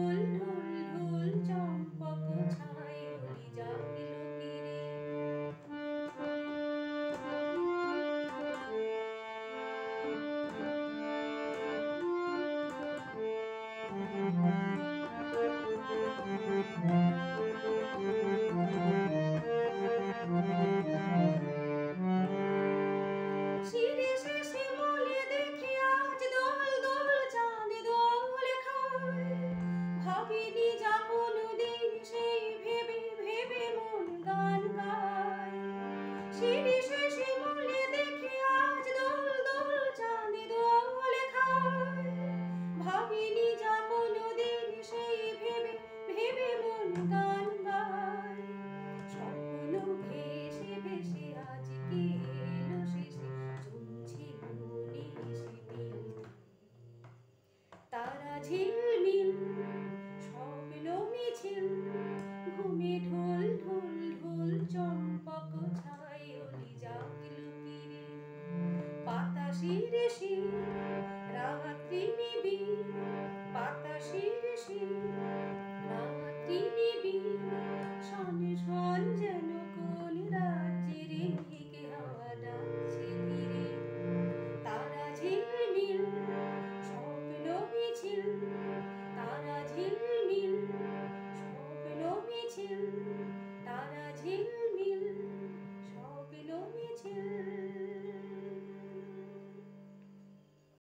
ঢোল ঢোল ঢোল চম্পক ছায় অলি জাগিল তীরে। শিরিষে শিমুলে দেখি আজ দোল দোল চাঁদ দোল খায়। ভাবিনি যা কোনদিন সেই ভেবে ভেবে মন গান গায়। শিরিষে শিমুলে দেখি আজ দোল দোল চাঁদ দোল খায়। ভাবিনি যা কোনদিন সেই ভেবে ভেবে মন গান গায়। স্বপ্ন ভেসে ভেসে আজকে এলো শেষে শুনছি মনে শিথিল তারা ঝিলমিল স্বপ্ন মিছিল ঘুমে ঢোল ঢোল ঢোল চম্পক ছায় অলি জাগিল তীরে। পাতা শিরশির রাত্রি নিবিড় পাতা শিরশির